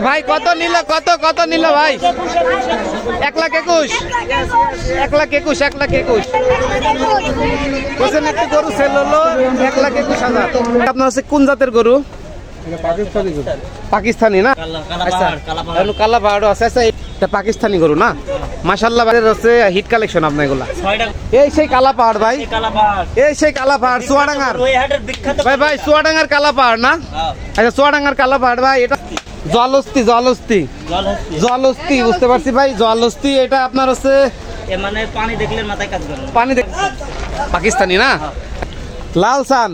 ভাই কত নিল, কত কত নিল ভাই? 1,21,000, 1,21,000, 1,21,000 একটি গরু সেল হলো 1,21,000। আপনার হচ্ছে কোন জাতের গরু? পাকিস্তানি না? কালা পাহাড় আছে। আচ্ছা এটা পাকিস্তানি গরু না? মাশাআল্লাহ হচ্ছে হিট কালেকশন আপনার এগুলা। এই সেই কালা পাহাড় ভাই, এই সেই কালা পাহাড় চুয়াডাঙ্গার ভাই, ভাই চুয়াডাঙ্গার কালা পাহাড় না? আচ্ছা চুয়াডাঙ্গার কালা পাহাড় ভাই, এটা জলহস্তি, জলহস্তি, জলহস্তি বুঝতে পারছি ভাই, জলহস্তি। এটা আপনার হচ্ছে মানে পানি দেখলে মাথায় কাজ করে, পানি দেখ পাকিস্তানি না? লালসান,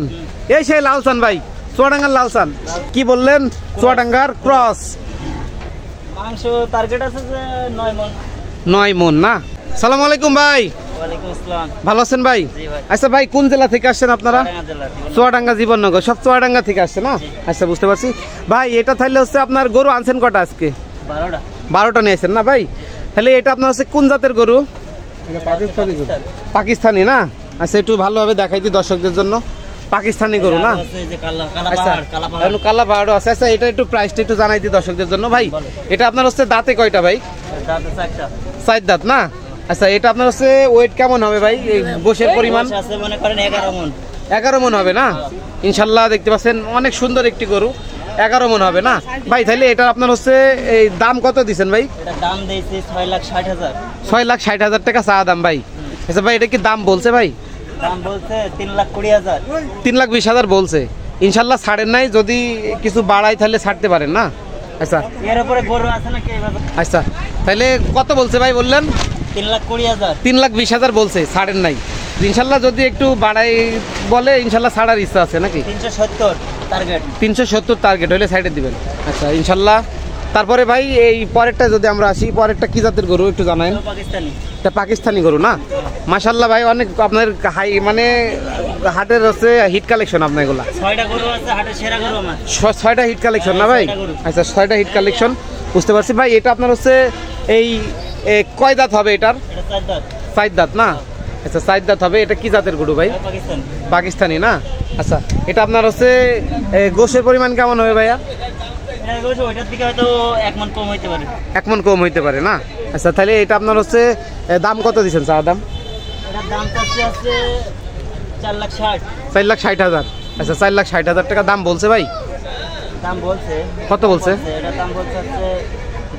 এই সেই লালসান ভাই, চুয়াডাঙ্গার লালসান। কি বললেন? চুয়াডাঙ্গার ক্রস। মাংস টার্গেট আছে যে 9 মণ। 9 মণ না? সালাম আলাইকুম ভাই। ওয়ালাইকুম আসসালাম। ভালো আছেন ভাই? জি ভাই। আচ্ছা ভাই কোন জেলা থেকে আসছেন আপনারা? চুয়াডাঙ্গা জীবননগর, সব চুয়াডাঙ্গা থেকে আসছে না? আচ্ছা বুঝতে পারছি ভাই। এটা তাহলে হচ্ছে আপনার গরু আনছেন কটা আজকে? 12টা। 12টা নিয়ে আসছেন না ভাই? তাহলে এটা আপনার হচ্ছে কোন জাতের গরু? পাকিস্তানি গরু। পাকিস্তানি না? আচ্ছা একটু ভালোভাবে দেখাই দিই দর্শকদের জন্য। পাকিস্তানি গরু না? কালা পাহাড়ও আছে। আচ্ছা এটা একটু প্রাইসটা একটু জানাই দিই দর্শকদের জন্য ভাই। এটা আপনার হচ্ছে দাঁতে কয়টা ভাই? দাঁতে 4টা। 4 দাঁত না? আচ্ছা এটা আপনার হচ্ছে ওয়েট কেমন হবে ভাই? গোশের পরিমাণ আছে মনে করেন 11 মণ। 11 মণ হবে না? ইনশাআল্লাহ দেখতে পাচ্ছেন অনেক সুন্দর একটি গরু, 11 মণ হবে না ভাই? তাহলে এটা আপনার হচ্ছে এই দাম কত দিচ্ছেন ভাই? এটা দাম দিয়েছি 6,60,000। 6,60,000 টাকা চা দাম ভাই। আচ্ছা ভাই এটা কি দাম বলছে ভাই? দাম বলছে 3,20,000। 3,20,000 বলছে। ইনশাআল্লাহ ছাড়েন নাই, যদি কিছু বাড়াই তাহলে ছাড়তে পারেন না? আচ্ছা এর উপরে গরু আছে নাকি এইভাবে? আচ্ছা তাহলে কত বলছে ভাই বললেন? 3,20,000। 3,20,000 বলছে, ছাড়েন নাই। ইনশাআল্লাহ যদি একটু বাড়াই বলে ইনশাআল্লাহ ছাড়ার ইচ্ছা আছে নাকি? 370 টার্গেট। 370 টার্গেট হলে সাইডে দিবেন। আচ্ছা ইনশাআল্লাহ। তারপরে ভাই এই পরেরটা যদি আমরা আসি, পরেরটা কি জাতের গরু একটু জানান? পাকিস্তানি। এটা পাকিস্তানি গরু না? মাশাআল্লাহ ভাই অনেক আপনার হাই মানে হাটের হচ্ছে হিট কালেকশন আপনার এগুলা। 6টা গরু আছে হাটের সেরা গরু আমার। 6টা হিট কালেকশন না ভাই? আচ্ছা 6টা হিট কালেকশন বুঝতে পারছি ভাই। এটা আপনার হচ্ছে এই কয় দাঁত হবে এটার? এটা 4 দাঁত। 4 দাঁত না? আচ্ছা 4 দাঁত হবে। এটা কি জাতের গরু ভাই? পাকিস্তানি। পাকিস্তানি না? আচ্ছা এটা আপনার হচ্ছে গোশের পরিমাণ কেমন হবে ভাইয়া? এটা গোশ ওইটার থেকে হয়তো 1 মণ কম হইতে পারে। 1 মণ কম হইতে পারে না? আচ্ছা তাহলে এটা আপনার হচ্ছে দাম কত দিচ্ছেন চা দাম? এটার দাম আছে 4,60,000। 4,60,000। আচ্ছা 4,60,000 টাকা দাম বলছে ভাই? দাম বলছে। কত বলছে? এটা দাম বলছে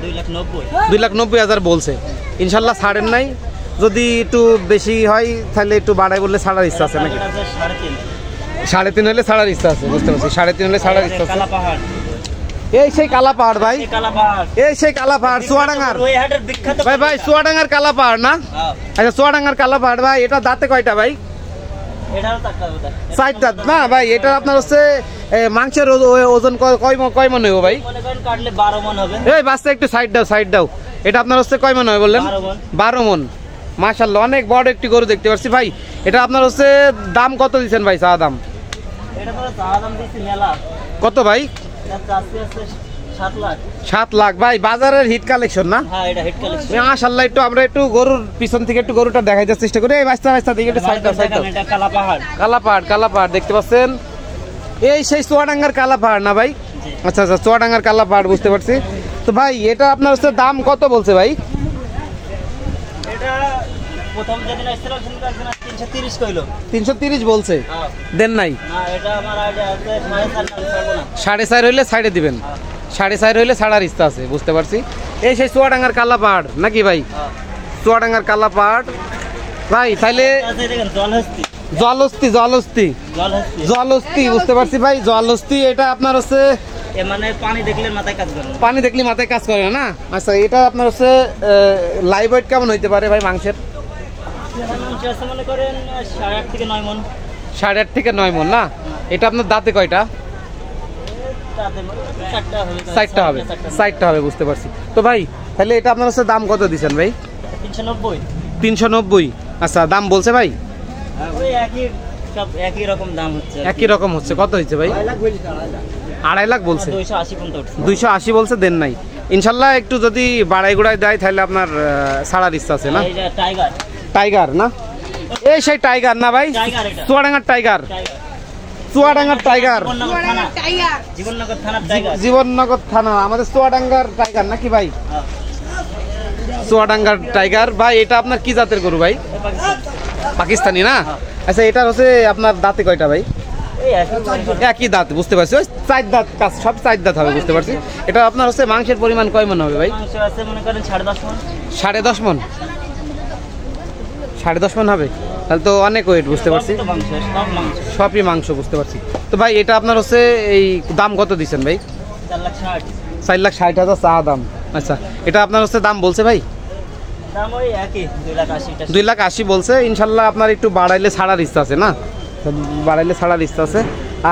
2,90,000। 2,90,000 বলছে। ইনশাআল্লাহ ছাড়েন নাই, যদি একটু বেশি হয় তাহলে একটু বাড়াই বললে ছাড়ার ইচ্ছা আছে নাকি? 3.5 হলে ছাড়ার ইচ্ছা আছে বুঝতে পারছি। 3.5 হলে ছাড়ার ইচ্ছা আছে। এই সেই কালা পাহাড় ভাই, এই সেই কালা পাহাড় চুয়াডাঙ্গার ভাই, ভাই চুয়াডাঙ্গার কালা পাহাড় না? আচ্ছা চুয়াডাঙ্গার কালা পাহাড় ভাই। এটা দাঁতে কয়টা ভাই? 4 দাঁত না ভাই? এটা আপনার হচ্ছে মাংসের ওজন কয় মণ হইব ভাই? 12 মণ হবে। এই বাচ্চা একটু সাইড দাও, সাইড দাও। এটা আপনার হচ্ছে কয় মণ হবে বললেন? 12 মণ। মাশাআল্লাহ অনেক বড় একটি গরু দেখতে পাচ্ছি ভাই। এটা আপনার হচ্ছে দাম কত দিচ্ছেন ভাই চা দাম? এটা তো চা দাম দিছি মেলা। কত ভাই? 7 লাখ। 7 লাখ ভাই। বাজারের হিট কালেকশন না? হ্যাঁ এটা হিট কালেকশন। মাশাআল্লাহ একটু আমরা একটু গরুর পিছন থেকে একটু গরুটা দেখাইতে চেষ্টা করি। এই বাচ্চা বাচ্চা দিকে একটু সাইড দাও, সাইড দাও। এটা কালা পাহাড়। কালা পাহাড়, কালা পাহাড় দেখতে পাচ্ছেন। এই সেই চুয়াডাঙ্গার কালা পাহাড় না ভাই? আচ্ছা আচ্ছা চুয়াডাঙ্গার কালা পাহাড় বুঝতে পারছি। তো ভাই এটা আপনার হচ্ছে দাম কত বলছে ভাই? এটা প্রথম যেদিন আসছিল সেদিন 330 কইলো। 330 বলছে, দেন নাই? না এটা আমার আইডিয়া আছে 4.5 না। 4.5 হইলে সাইডে দিবেন। 4.5 হইলে ছাড়ার ইচ্ছা আছে বুঝতে পারছি। এই সেই চুয়াডাঙ্গার কালা পাহাড় নাকি ভাই? চুয়াডাঙ্গার কালা পাহাড় ভাই। তাইলে জলহস্তি, জলহস্তি, জলহস্তি, জলহস্তি বুঝতে পারছি ভাই। জলহস্তি এটা আপনার হচ্ছে মানে পানি দেখলে মাথায় কাজ করে, পানি দেখলে মাথায় কাজ করে না? আচ্ছা এটা আপনার হচ্ছে লাইভ ওয়েট কেমন হইতে পারে ভাই মাংসের? মনে করেন 8.5 থেকে 9 মণ। 8.5 থেকে 9 মণ না? এটা আপনার দাঁতে কয়টা? 4টা হবে। 4টা হবে বুঝতে পারছি। তো ভাই তাহলে এটা আপনার হচ্ছে দাম কত দিচ্ছেন ভাই? 390। 390। আচ্ছা দাম বলছে ভাই? ওই একই রকম দাম হচ্ছে। একই রকম হচ্ছে। কত হয়েছে ভাই? 2.5 লাখ বলছে। 280 পর্যন্ত। 280 বলছে, দেন নাই। ইনশাআল্লাহ একটু যদি বাড়াই গুড়াই দেয় তাহলে আপনার ছাড়ার ইচ্ছা আছে না? টাইগার, টাইগার না? এই সেই টাইগার না ভাই? চুয়াডাঙ্গার টাইগার। চুয়াডাঙ্গার টাইগার, জীবননগর থানার টাইগার, জীবননগর থানা আমাদের চুয়াডাঙ্গার টাইগার নাকি ভাই? চুয়াডাঙ্গার টাইগার ভাই, এটা আপনার কি জাতের গরু ভাই? পাকিস্তানি না? আচ্ছা, এটা হচ্ছে আপনার দাঁতে কয়টা ভাই? একই দাঁত, বুঝতে পারছি। ওই 4 দাঁত, সব 4 দাঁত হবে, বুঝতে পারছি। এটা আপনার হচ্ছে মাংসের পরিমাণ কয় মন হবে ভাই? মাংস আছে মনে করেন 10.5 মণ। 10.5 মণ? 10.5 মণ হবে, তাহলে তো অনেক ওয়েট, বুঝতে পারছি। সবই মাংস, বুঝতে পারছি। তো ভাই এটা আপনার হচ্ছে এই দাম কত দিচ্ছেন ভাই? 4,60,000 চা দাম। আচ্ছা, এটা আপনার হচ্ছে দাম বলছে ভাই? দাম ওই একই 2,80,000 বলছে। ইনশাল্লাহ আপনার একটু বাড়াইলে ছাড়ার ইচ্ছা আছে না? বাড়াইলে ছাড়ার ইচ্ছা আছে।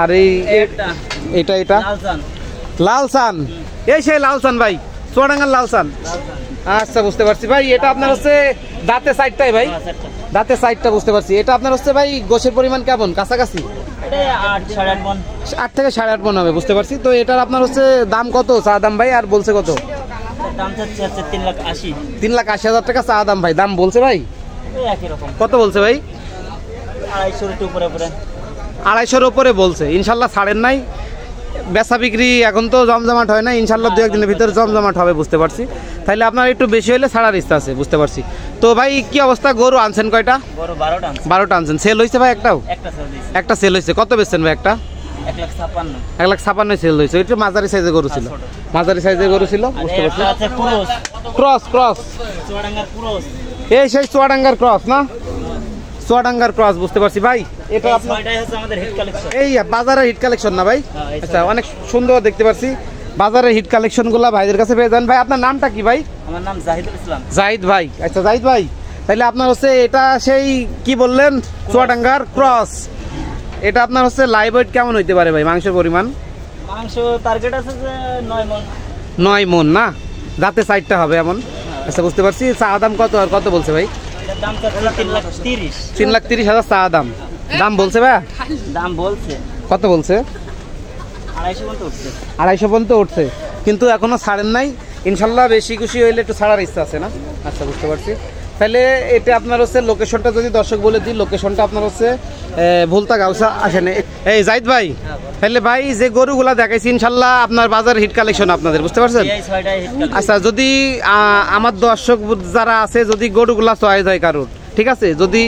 আর এই এটা লালসান, এই সেই লালসান ভাই, চুয়াডাঙ্গার লালসান। আচ্ছা, বুঝতে পারছি ভাই। এটা আপনার হচ্ছে দাঁতে 4টাই ভাই, দাঁতে 4টা, বুঝতে পারছি। এটা আপনার হচ্ছে ভাই গোশের পরিমাণ কেমন, কাছাকাছি? 8 থেকে 8.5 মণ হবে, বুঝতে পারছি। তো এটার আপনার হচ্ছে দাম কত চা দাম ভাই, আর বলছে কত? দাম চাচ্ছে 3,80,000। 3,80,000 টাকা চা দাম ভাই, দাম বলছে ভাই? একই রকম। কত বলছে ভাই? 250,000 উপরে বলছে। ইনশাল্লাহ ছাড়েন নাই, বেচা বিক্রি এখন তো জমজমাট হয় না, ইনশাল্লাহ 2-1 দিনের ভিতরে জমজমাট হবে, বুঝতে পারছি। তাহলে আপনার একটু বেশি হলে ছাড়ার ইচ্ছা আছে, বুঝতে পারছি। তো ভাই কি অবস্থা, গরু আনছেন কয়টা? 12টা আনছেন। সেল হয়েছে ভাই? একটা সেল হয়েছে। কত বেচছেন ভাই একটা? 1,56,000 সেল হয়েছে। একটু মাঝারি সাইজের গরু ছিল, মাঝারি সাইজের গরু ছিল, বুঝতে পারছি। ক্রস, এই সেই চুয়াডাঙ্গার ক্রস না? চুয়াডাঙ্গার ক্রস, বুঝতে পারছি ভাই। এটা আপনার এই বাজারের হিট কালেকশন না ভাই? আচ্ছা, অনেক সুন্দর দেখতে পাচ্ছি। বাজারের হিট কালেকশন গুলা ভাইদের কাছে পেয়ে যান। ভাই আপনার নামটা কি ভাই? আমার নাম জাহিদুল ইসলাম। জাহিদ ভাই। আচ্ছা জাহিদ ভাই, তাহলে আপনার হচ্ছে এটা সেই কি বললেন, চুয়াডাঙ্গার ক্রস। এটা আপনার হচ্ছে লাইভ ওয়েট কেমন হইতে পারে ভাই মাংসের পরিমাণ? মাংস টার্গেট আছে যে 9 মণ। 9 মণ না? দাঁতে 4টা হবে এমন। আচ্ছা, বুঝতে পারছি। চা দাম কত, আর কত বলছে ভাই? দাম 3,30,000। 3,30,000 চা দাম। দাম বলছে ভাই? দাম বলছে। কত বলছে? 250 পর্যন্ত উঠছে, কিন্তু এখনো ছাড়েন নাই। ইনশাল্লাহ বেশি খুশি হইলে একটু ছাড়ার ইচ্ছা আছে না? আচ্ছা, বুঝতে পারছি। তাহলে এটা আপনার হচ্ছে লোকেশনটা যদি দর্শক বলে দিই, লোকেশনটা আপনার হচ্ছে ভুলতা গাউসা আসেন। এই জাহিদ ভাই, তাহলে ভাই যে গরুগুলা দেখাইছি ইনশাল্লাহ আপনার বাজার হিট কালেকশন আপনাদের, বুঝতে পারছেন? আচ্ছা, যদি আমার দর্শক যারা আছে, যদি গরুগুলা চয়েস হয় কারোর, ঠিক আছে, যদি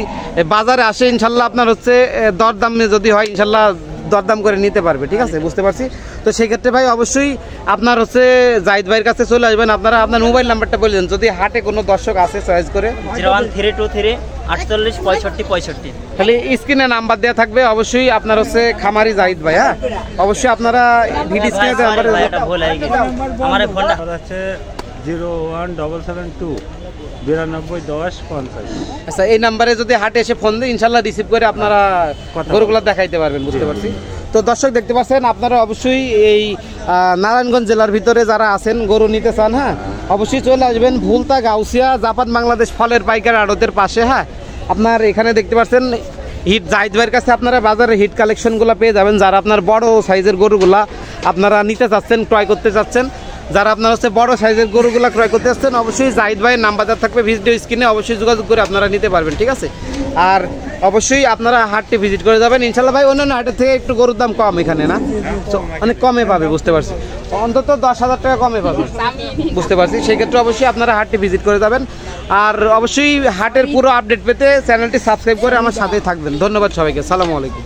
বাজারে আসে ইনশাল্লাহ আপনার হচ্ছে দরদামে যদি হয় ইনশাল্লাহ দরদাম করে নিতে পারবে, ঠিক আছে, বুঝতে পারছি। তো সেই ক্ষেত্রে ভাই অবশ্যই আপনার হচ্ছে জাহিদ ভাইয়ের কাছে চলে আসবেন। আপনারা আপনার মোবাইল নাম্বারটা বলে দেন, যদি হাটে কোনো দর্শক আছে চয়েস করে। 01323 48 65 65। খালি স্ক্রিনে নাম্বার দেওয়া থাকবে, অবশ্যই আপনার হচ্ছে খামারি জাহিদ ভাই। হ্যাঁ, অবশ্যই আপনারা ভিডিও স্ক্রিনে নাম্বারে আমার ফোনটা হচ্ছে 01772 92 10 50। আচ্ছা, এই নাম্বারে যদি হাটে এসে ফোন দেয় ইনশাল্লাহ রিসিভ করে আপনারা গরুগুলো দেখাইতে পারবেন, বুঝতে পারছি। তো দর্শক দেখতে পাচ্ছেন, আপনারা অবশ্যই এই নারায়ণগঞ্জ জেলার ভিতরে যারা আছেন গরু নিতে চান, হ্যাঁ অবশ্যই চলে আসবেন ভুলতা গাউসিয়া জাপান বাংলাদেশ ফলের পাইকার আড়তের পাশে। হ্যাঁ, আপনার এখানে দেখতে পাচ্ছেন হিট জাহিদ ভাইয়ের কাছে আপনারা বাজারে হিট কালেকশনগুলো পেয়ে যাবেন। যারা আপনার বড় সাইজের গরুগুলা আপনারা নিতে চাচ্ছেন, ক্রয় করতে চাচ্ছেন, যারা আপনার হচ্ছে বড় সাইজের গরুগুলা ক্রয় করতে চাচ্ছেন, অবশ্যই জাহিদ ভাইয়ের নাম্বার থাকবে ভিডিও স্ক্রিনে, অবশ্যই যোগাযোগ করে আপনারা নিতে পারবেন, ঠিক আছে। আর অবশ্যই আপনারা হাটটি ভিজিট করে যাবেন ইনশাল্লাহ। ভাই অন্যান্য হাটের থেকে একটু গরুর দাম কম এখানে না? অনেক কমে পাবে, বুঝতে পারছি, অন্তত 10,000 টাকা কমে পাবে, বুঝতে পারছি। সেই ক্ষেত্রে অবশ্যই আপনারা হাটটি ভিজিট করে যাবেন। আর অবশ্যই হাটের পুরো আপডেট পেতে চ্যানেলটি সাবস্ক্রাইব করে আমার সাথেই থাকবেন। ধন্যবাদ সবাইকে, সালামু আলাইকুম।